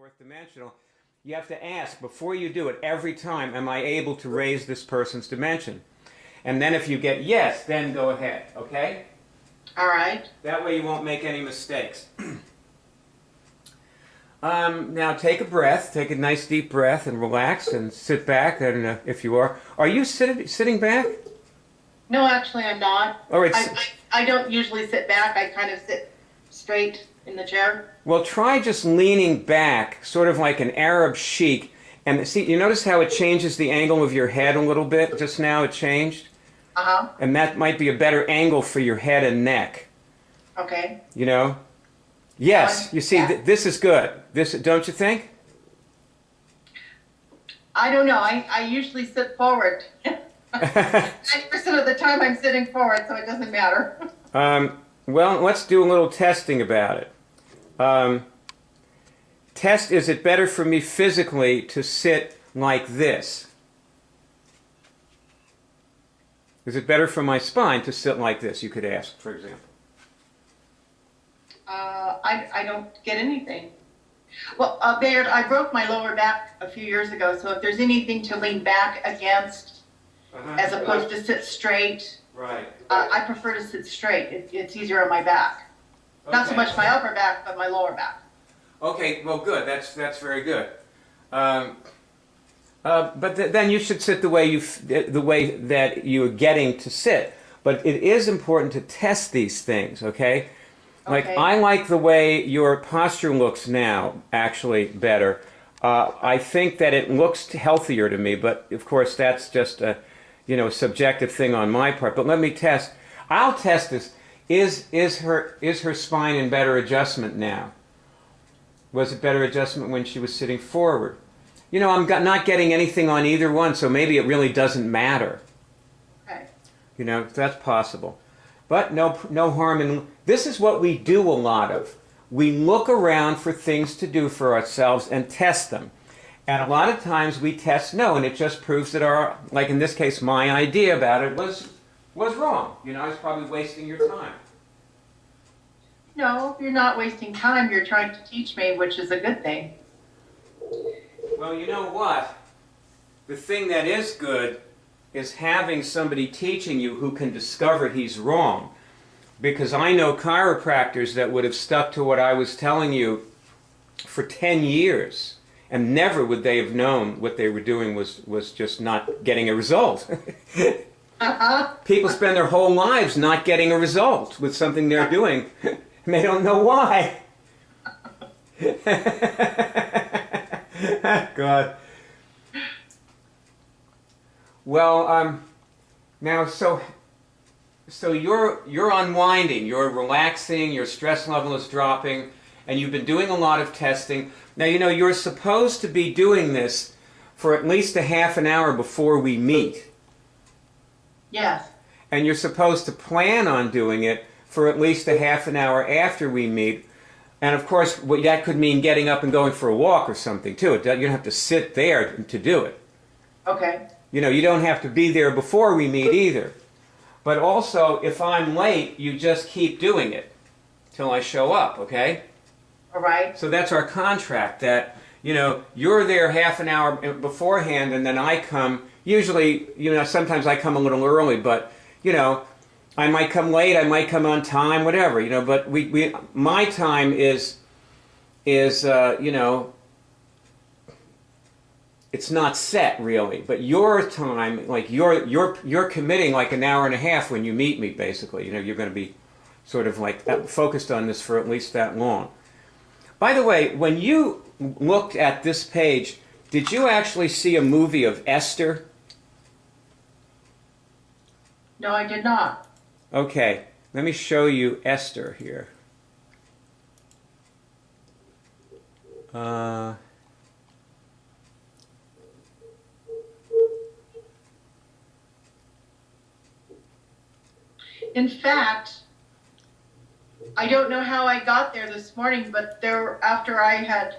fourth dimensional, you have to ask before you do it every time, am I able to raise this person's dimension? And then if you get yes, then go ahead, okay? All right. That way you won't make any mistakes. Now take a breath, take a nice deep breath and relax and sit back. And if you are you sitting back? No, actually I'm not. All right. I don't usually sit back. I kind of sit straight in the chair. Well, try just leaning back, sort of like an Arab sheik. And see, you notice how it changes the angle of your head a little bit? Just now it changed? Uh-huh. And that might be a better angle for your head and neck. Okay. You know? Yes, you see, yeah. This is good. This, don't you think? I don't know. I usually sit forward. 90% of the time I'm sitting forward, so it doesn't matter. Well, let's do a little testing about it. Test, is it better for me physically to sit like this? Is it better for my spine to sit like this, you could ask, for example? I don't get anything. Well, Baird, I broke my lower back a few years ago, so if there's anything to lean back against, as opposed to sit straight, right. I prefer to sit straight. It's easier on my back. Okay. Not so much my upper back, but my lower back. Okay, well, good. That's very good. But then you should sit the way that you're getting to sit. But it is important to test these things, okay? Like, okay. I like the way your posture looks now, actually, better. I think that it looks healthier to me, but of course that's just a, subjective thing on my part. But let me test. I'll test this. Is her spine in better adjustment now? Was it better adjustment when she was sitting forward? I'm not getting anything on either one, so maybe it really doesn't matter. Okay. That's possible. But no harm in... This is what we do a lot of. We look around for things to do for ourselves and test them. And a lot of times we test no, and it just proves that our, like in this case, my idea about it was wrong. I was probably wasting your time. No, you're not wasting time. You're trying to teach me, which is a good thing. Well, you know what? The thing that is good is having somebody teaching you who can discover he's wrong. Because I know chiropractors that would have stuck to what I was telling you for 10 years, and never would they have known what they were doing was just not getting a result. People spend their whole lives not getting a result with something they're doing, and they don't know why. God. Well, now so you're unwinding, you're relaxing, your stress level is dropping, and you've been doing a lot of testing. Now you're supposed to be doing this for at least a half an hour before we meet. Yes. And you're supposed to plan on doing it for at least a half an hour after we meet. And of course, that could mean getting up and going for a walk or something too. You don't have to sit there to do it. Okay. You don't have to be there before we meet either. But also, if I'm late, you just keep doing it till I show up, okay? All right. So that's our contract, that, you're there half an hour beforehand, and then I come. Usually, sometimes I come a little early, but, I might come late, I might come on time, whatever, but my time is it's not set really, but your time, like you're committing like an hour and a half when you meet me, basically. You're going to be sort of like focused on this for at least that long. By the way, when you looked at this page, did you actually see a movie of Esther? No, I did not. Okay, let me show you Esther here. In fact, I don't know how I got there this morning, but after I had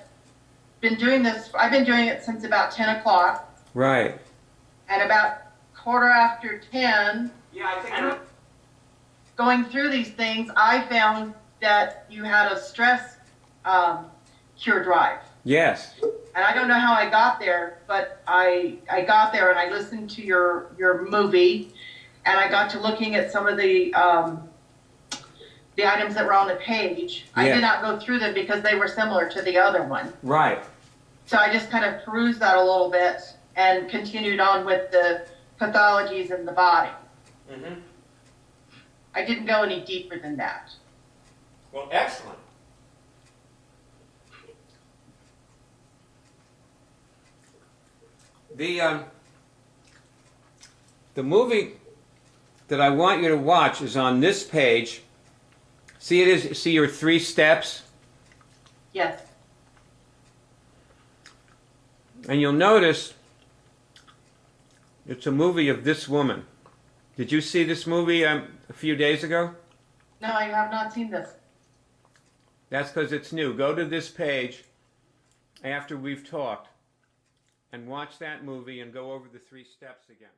been doing this, I've been doing it since about 10 o'clock. Right. At about 10:15, yeah, I think going through these things, I found that you had a stress cure drive. Yes. And I don't know how I got there, but I got there and I listened to your movie, and I got to looking at some of the items that were on the page. I Yeah. did not go through them because they were similar to the other one. Right. So I just kind of perused that a little bit and continued on with the pathologies in the body. Mm-hmm. I didn't go any deeper than that. Well, excellent. The movie that I want you to watch is on this page. See it is. See your 3 steps, Yes. and you'll notice it's a movie of this woman. Did you see this movie a few days ago? No, I have not seen this. That's because it's new. Go to this page after we've talked and watch that movie and go over the 3 steps again.